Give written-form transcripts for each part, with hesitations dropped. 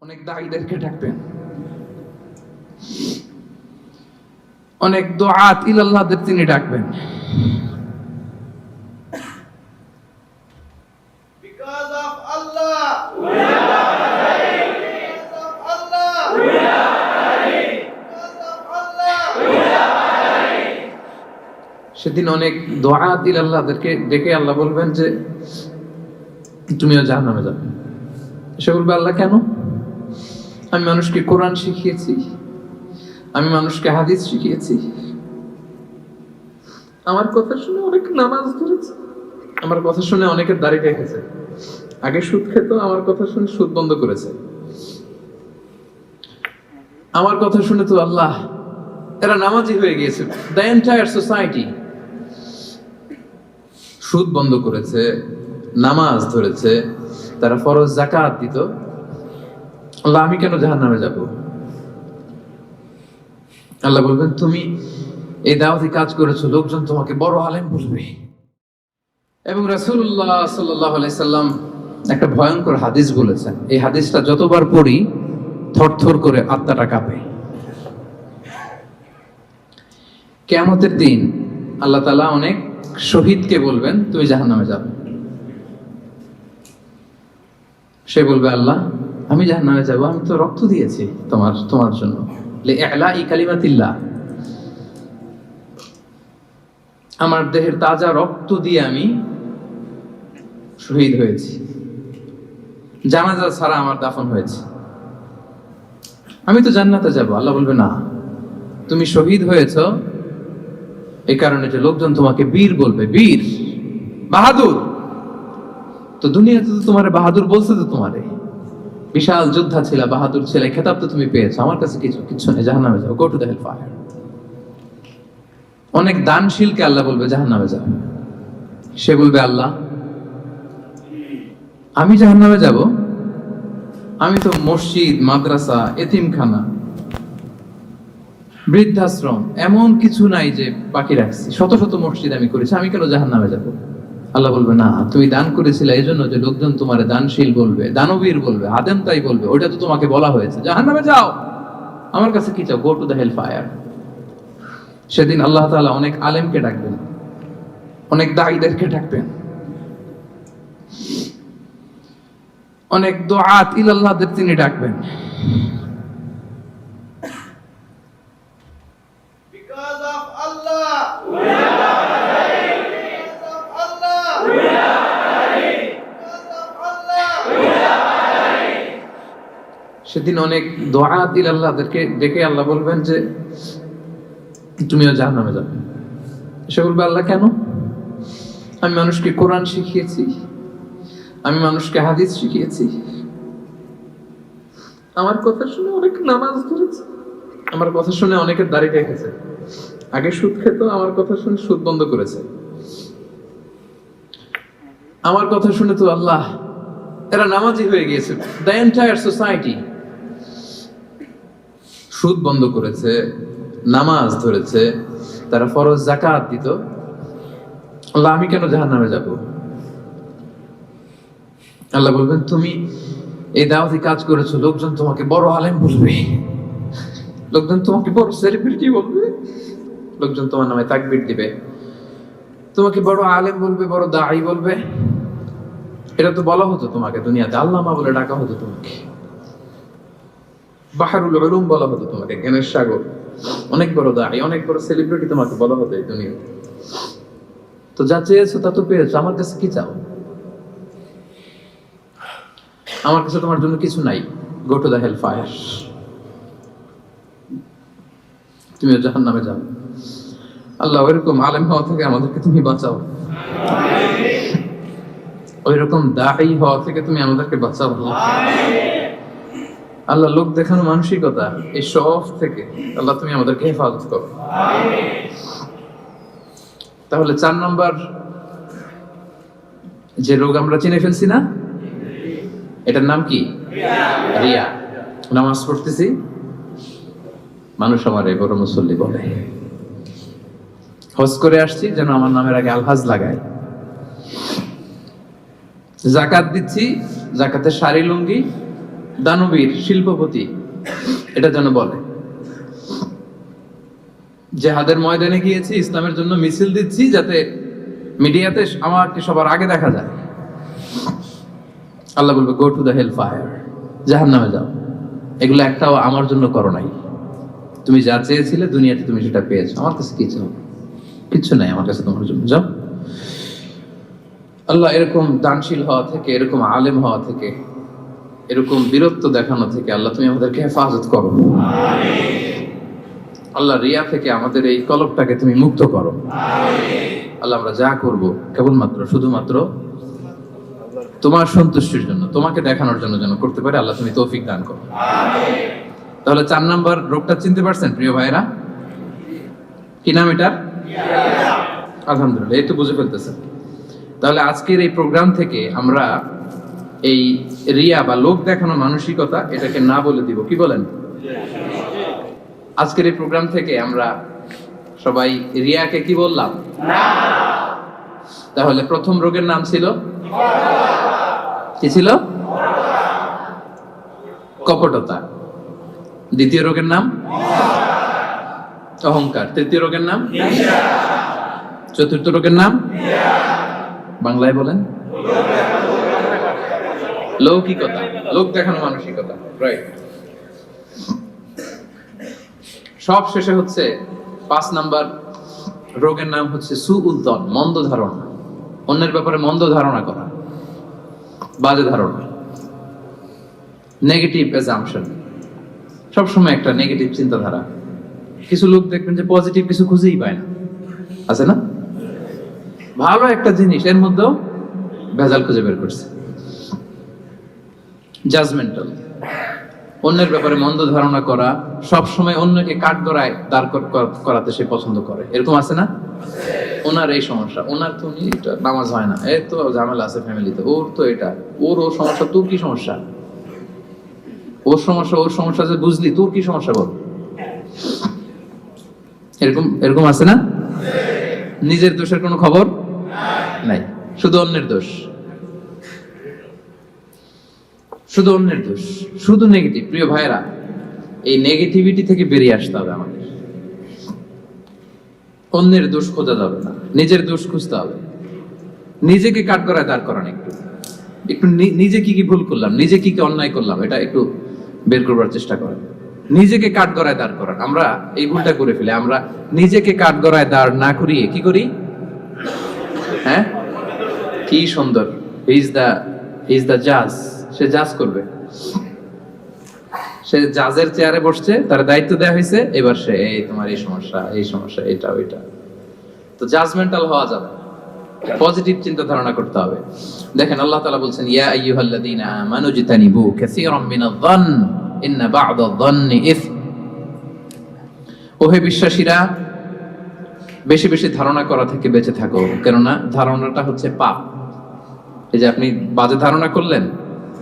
অনেক দায়ীদেরকে ডাকবেন, অনেক দুআত ইলাল্লাহদের তিনি ডাকবেন। Because of Allah, we are ready. Because of Allah, we are ready. Because of Allah, we are ready. সেদিন অনেক দুআত ইলাল্লাহদেরকে ডেকে আল্লাহ বলবেন যে তুমিও জাহান্নামে যাবে। সে বলবে আল্লাহ কেন? আমি মানুষকে কোরআন শিখিয়েছি, আমি মানুষকে হাদিস শিখিয়েছি, আমার কথা শুনে অনেক নামাজ ধরেছে, আমার কথা শুনে অনেকের দাড়ি রেখেছে, আগে সুদ খেত, আমার কথা শুনে সুদ বন্ধ করেছে, আমার কথা শুনে তো আল্লাহ এরা নামাজি হয়ে গিয়েছে। দ্য এন্টায়ার সোসাইটি সুদ বন্ধ করেছে, নামাজ ধরেছে, তারা ফরজ যাকাত দিত, আল্লাহ আমি কেন জাহান্নামে যাব? আল্লাহ বলবেন তুমি এই দাওয়াতি কাজ করেছো, লোকজন তোমাকে বড় আলেম বলবে। এবং রাসূলুল্লাহ সাল্লাল্লাহু আলাইহি সাল্লাম একটা ভয়ঙ্কর হাদিস বলেছেন, এই হাদিসটা যতবার পড়ি থরথর করে আত্মাটা কাঁপে। কিয়ামতের দিন আল্লাহ তাআলা অনেক শহীদকে বলবেন তুমি জাহান্নামে যাবে। সে বলবে আল্লাহ আমি জাহান্নামে যাব, আমি তো রক্ত দিয়েছি তোমার জন্য, লিইলাই কালিমাতিল্লাহ, আমার দেহের তাজা রক্ত দিয়ে আমি শহীদ হয়েছি, জানাজা ছাড়া আমার দাফন হয়েছে, আমি তো জান্নাতে যাব। আল্লাহ বলবে না, তুমি শহীদ হয়েছ এই কারণে যে লোকজন তোমাকে বীর বলবে, বীর বাহাদুর। তো দুনিয়াতে তো তোমারে বাহাদুর বলছে, তো তোমারে বিশাল যোদ্ধা ছিল, বাহাদুর ছিল, খেতাব তো তুমি পেয়েছো, আমার কাছে কিছু নেই, জাহান্নামে যাও, go to the hell fire. অনেক দানশীলকে আল্লাহ বলবে জাহান্নামে যাও। সে বলবে আল্লাহ আমি জাহান্নামে যাব? আমি তো মসজিদ, মাদ্রাসা, এতিমখানা, বৃদ্ধাশ্রম এমন কিছু নাই যে বাকি রাখছি, শত শত মসজিদ আমি করেছি, আমি কেন জাহান্নামে যাব? আল্লাহ বলবে না, তুমি দান করেছিলে এই জন্য যে লোকজন তোমার দানশীল বলবে, দানবীর বলবে, আদেম তাই বলবে, ওইটা তো তোমাকে বলা হয়েছে, জাহান্নামে যাও, আমার কাছে কি চাও? Go to the hell fire. সেদিন আল্লাহ তাআলা অনেক আলেমকে ডাকবেন, অনেক দায়ীদেরকে ডাকবেন, অনেক দুআত ইলাল্লাহদের তিনি ডাকবেন। Because of Allah, we are ready. Because of Allah, we are ready. Because of Allah, we are ready. সেদিন অনেক দুআত ইলাল্লাহদেরকে ডেকে আল্লাহ বলবেন যে তুমিও জাহান্নামে যাবে। সে বলবে আল্লাহ কেন? আমি মানুষকে কোরআন শিখিয়েছি, আমি মানুষকে হাদিস শিখিয়েছি, আমার কথা শুনে অনেক নামাজ ধরেছে, আমার কথা শুনে অনেকের দাড়ি রেখেছে, আগে সুদ খেত, আমার কথা শুনে সুদ বন্ধ করেছে, আমার কথা শুনে তো আল্লাহ এরা নামাজি হয়ে গিয়েছে। দ্য এন্টায়ার সোসাইটি সুদ বন্ধ করেছে, নামাজ ধরেছে, তারা ফরজ যাকাত দিত, আল্লাহ আমি কেন জাহান্নামে যাব? আল্লাহ বলবেন তুমি এই দাওয়াতি কাজ করেছো, লোকজন তোমাকে বড় আলেম বলবে, লোকজন তোমাকে বড় সেলিব্রিটি বলবে, লোকজন তোমার নামে তাকবীর দিবে, তোমাকে বড় আলেম বলবে, বড় দাঈ বলবে। এটা তো বলা হতো তোমাকে দুনিয়াতে, আল্লামা বলে ডাকা হতো তোমাকে, বাহরুল উলুম বলা হতো তোমাকে, জ্ঞানের সাগর, অনেক বড় দাঈ, অনেক বড় সেলিব্রিটি তোমাকে বলা হতো এই দুনিয়াতে। তো যা চেয়েছো তা তো পেয়েছো, আমার কাছে কি চাও? আমার কাছে তোমার জন্য কিছু নাই, go to the hell fire, তুমি জাহান্নামে যাও। আল্লাহ ওইরকম আলেম হওয়া থেকে আমাদেরকে তুমি বাঁচাও, ওইরকম দাঈ হওয়া থেকে তুমি আমাদেরকে বাঁচাও। আল্লাহ লোক দেখানো মানসিকতা, এই শখ থেকে আল্লাহ তুমি আমাদেরকে হেফাজত করো। তাহলে 4 নম্বর যে রোগ আমরা চিনে ফেলছি না, এটার নাম কি? রিয়া। নামাজ পড়তেছি, মানুষ আমারে বড় মুসল্লি বলে, হজ করে আসছি যেন আমার নামের আগে আলহাজ লাগায়, জাকাত দিচ্ছি, জাকাতের শাড়ি লুঙ্গি দানবীর, শিল্পপতি, এটা যেন বলে। জেহাদের ময়দানে গিয়েছি, ইসলামের জন্য মিছিল দিচ্ছি, যাতে মিডিয়াতে আমাকে সবার আগে দেখা যায়। আল্লাহ বলবে go to the hell fire, জাহান্নামে যাও। এগুলো একটাও আমার জন্য করো নাই। তুমি যা চেয়েছিলে দুনিয়াতে তুমি সেটা পেয়েছো, আমার কাছে কিচ্ছু নাই আমার কাছে তোমার জন্য, যাও। আল্লাহ এরকম দানশীল হওয়া থেকে, এরকম আলেম হওয়া থেকে, এরকম বীরত্ব দেখানো থেকে আল্লাহ তুমি আমাদেরকে হেফাজত করো। আল্লাহ রিয়া থেকে আমাদের এই কলবটাকে তুমি মুক্ত করো। আল্লাহ আমরা যা করব কেবলমাত্র শুধুমাত্র তোমার সন্তুষ্টির জন্য, তোমাকে দেখানোর জন্য যেন করতে পারে। আল্লাহ তুমি তৌফিক দান করো। তাহলে 4 নাম্বার রোগটা চিনতে পারছেন প্রিয় ভাইরা? কি নাম এটার? আলহামদুলিল্লাহ, এই তো বুঝে ফেলতেছেন। তাহলে আজকের এই প্রোগ্রাম থেকে আমরা এই রিয়া বা লোক দেখানো মানসিকতা, এটাকে না বলে দিব। কি বলেন? আজকের এই প্রোগ্রাম থেকে আমরা সবাই রিয়াকে কি বললাম? তাহলে প্রথম রোগের নাম ছিল কি ছিল? কপটতা। দ্বিতীয় রোগের নাম অহংকার। তৃতীয় রোগের নাম, চতুর্থ রোগের নাম বাংলায় বলেন লৌকিকতা, লোক দেখানো মানসিকতা। রাইট। সব শেষে হচ্ছে 5 নাম্বার রোগের নাম হচ্ছে সুউদ্দন, মন্দ ধারণা। অন্যের ব্যাপারে মন্দ ধারণা করা, বাজে ধারণা, নেগেটিভ অ্যাজাম্পশন। সবসময় একটা নেগেটিভ চিন্তাধারা। কিছু লোক দেখবেন যে পজিটিভ কিছু খুঁজেই পায় না, আছে না? ভালো একটা জিনিস এর মধ্যেও ভেজাল খুঁজে বের করছে। জাজমেন্টাল, অন্যের ব্যাপারে মন্দ ধারণা করা, সব সময় অন্যকে কাঠগড়ায় দাঁড় করাতে সে পছন্দ করে। এরকম আছে না? ওনার এই সমস্যা, ওনার তো নামাজ হয় না, এর তো ঝামেলা আছে ফ্যামিলিতে, ওর তো এটা, ওর সমস্যা, তোর কি সমস্যা? ওর সমস্যা যে বুঝলি, তোর কি সমস্যা বল? এরকম আছে না? নিজের দোষের কোনো খবর নাই, শুধু অন্যের দোষ, শুধু অন্যের দোষ, শুধু নেগেটিভ। প্রিয় ভাইরা, এই নেগেটিভিটি থেকে বেরিয়ে আসতে হবে আমাদের। অন্যের দোষ খোঁজা যাবে না, নিজের দোষ খুঁজতে হবে। নিজেকে কাঠগড়ায় দাঁড় করান, একটু নিজে কি কি ভুল করলাম, নিজে কি কি অন্যায় করলাম, এটা একটু বের করবার চেষ্টা করেন। নিজেকে কাঠগড়ায় দাঁড় করান। আমরা এই ভুলটা করে ফেলি, আমরা নিজেকে কাঠগড়ায় দাঁড় না করিয়ে কি করি? হ্যাঁ, কি সুন্দর, হি ইজ দ্য জাজ, সে জাজ করবে। সে জাজের চেয়ারে বসছে, তার দায়িত্ব দেওয়া হয়েছে, এবার সে এই তোমার এই সমস্যা এটা ওইটা। তো জাজমেন্টাল হওয়া যাবে, পজিটিভ চিন্তা ধারণা করতে হবে। দেখেন আল্লাহ তাআলা বলছেন, ইয়া আইয়ুহাল্লাযীনা আমানু জিতানিবু কাসীরাম মিনায-যন্ন ইন্না বা'দায-যন্নি ইসম। ওহে বিশ্বাসীরা, বেশি বেশি ধারণা করা থেকে বেঁচে থাকো, কেননা ধারণাটা হচ্ছে পাপ। এই যে আপনি বাজে ধারণা করলেন,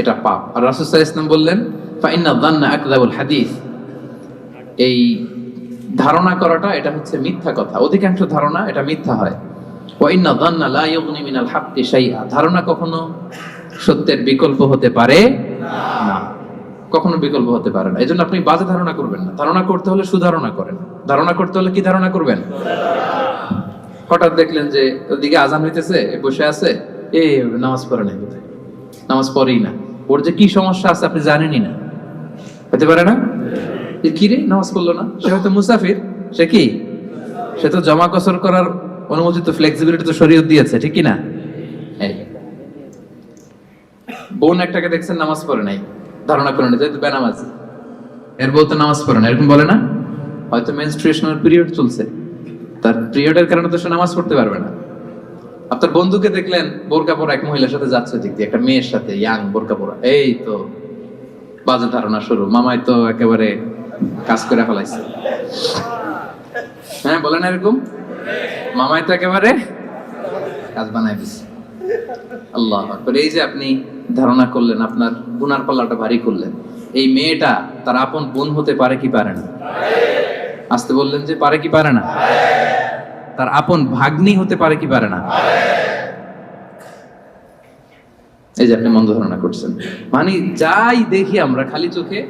এটা পাপ। আর রাসূল সাল্লাল্লাহু আলাইহি ওয়াসাল্লাম বললেন, ফাইন্না যান্না আকযাবুল হাদিস। এই ধারণা করাটা এটা হচ্ছে মিথ্যা কথা, অধিকাংশ ধারণা এটা মিথ্যা হয়। ওয়া ইন্না যান্না লা ইউগনি মিনাল হাক্কি শাইআ। ধারণা কখনো সত্যের বিকল্প হতে পারে না, কখনো বিকল্প হতে পারে না। এজন্য আপনি বাজে ধারণা করবেন না। ধারণা করতে হলে সুধারণা করেন। ধারণা করতে হলে কি ধারণা করবেন? হঠাৎ দেখলেন যে ওদিকে আজান হইতেছে, বসে আছে, নামাজ পড়ে নাই, বোধহয় নামাজ পড়েই না, ওর যে কি সমস্যা আছে আপনি জানেনই না। হতে পারে না? কি রে নামাজ পড়লো না? সে হয়তো মুসাফির, সে তো জমা কসর করার অনুমোদিত ফ্লেক্সিবিলিটি তো শরীয়ত দিয়েছে, ঠিক কি না? বোন একটাকে দেখছেন নামাজ পড়ে নাই, ধারণা করেন যেহেতু বেনামাজি, এর বউ তো নামাজ পড়ে না, এরকম বলে না? হয়তো মেনস্ট্রুয়েশনাল পিরিয়ড চলছে, তার পিরিয়ডের কারণে তো সে নামাজ পড়তে পারবে না। আপনার বন্ধুকে দেখলেন বোরকা পরা এক মহিলার সাথে যাচ্ছে, দিক দিয়ে একটা মেয়ের সাথে, ইয়াং বোরকা পরা, এই তো বাজে ধারণা শুরু। মামাই তো একেবারে কাজ করে ফেলাইছে। হ্যাঁ, বলেন এরকম? মামাই তো একেবারে কাজ বানাই দিছে। আল্লাহু আকবার। এই যে আপনি ধারণা করলেন, আপনার গুনার পাল্লাটা ভারী করলেন। এই মেয়েটা তার আপন বোন হতে পারে কি পারে না? আসতে বললেন যে পারে কি পারে না? তার আপন ভাগ্নি হতে পারে কি পারে না? এই যে আপনি মন্দ ধারণা করছেন, মানে যাই দেখি আমরা খালি চোখে,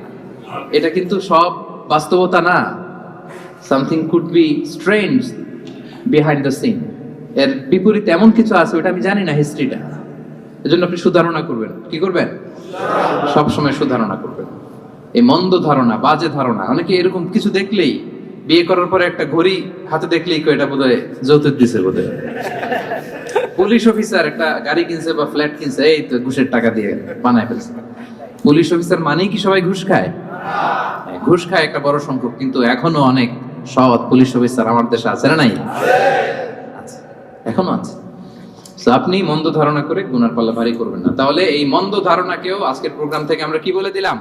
এটা কিন্তু সব বাস্তবতা না। Something could be strange behind the scene, এর বিপরীতে এমন কিছু আছে ওটা আমি জানি না হিস্ট্রিটা। এজন্য আপনি সুধারণা করবেন। কি করবেন? সব সময় সুধারণা করবেন। এই মন্দ ধারণা, বাজে ধারণা, অনেকে এরকম কিছু দেখলেই, বিয়ে করার পরে একটা ঘড়ি হাতে দেখলেই কই এটা বোধহয় যৌতুক দিছে বোধহয়। পুলিশ অফিসার একটা গাড়ি কিনছে বা ফ্ল্যাট কিনছে, এই তো ঘুষের টাকা দিয়ে বানায় ফেলছে। পুলিশ অফিসার মানেই কি সবাই ঘুষ খায়? ঘুষ খায় একটা বড় সংখ্যক, কিন্তু এখনো অনেক সৎ পুলিশ অফিসার আমার দেশে আছে না নাই? আছে, এখনো আছে। তো আপনি মন্দ ধারণা করে গুনার পাল্লা ভারী করবেন না। তাহলে এই মন্দ ধারণাকেও আজকের প্রোগ্রাম থেকে আমরা কি বলে দিলাম?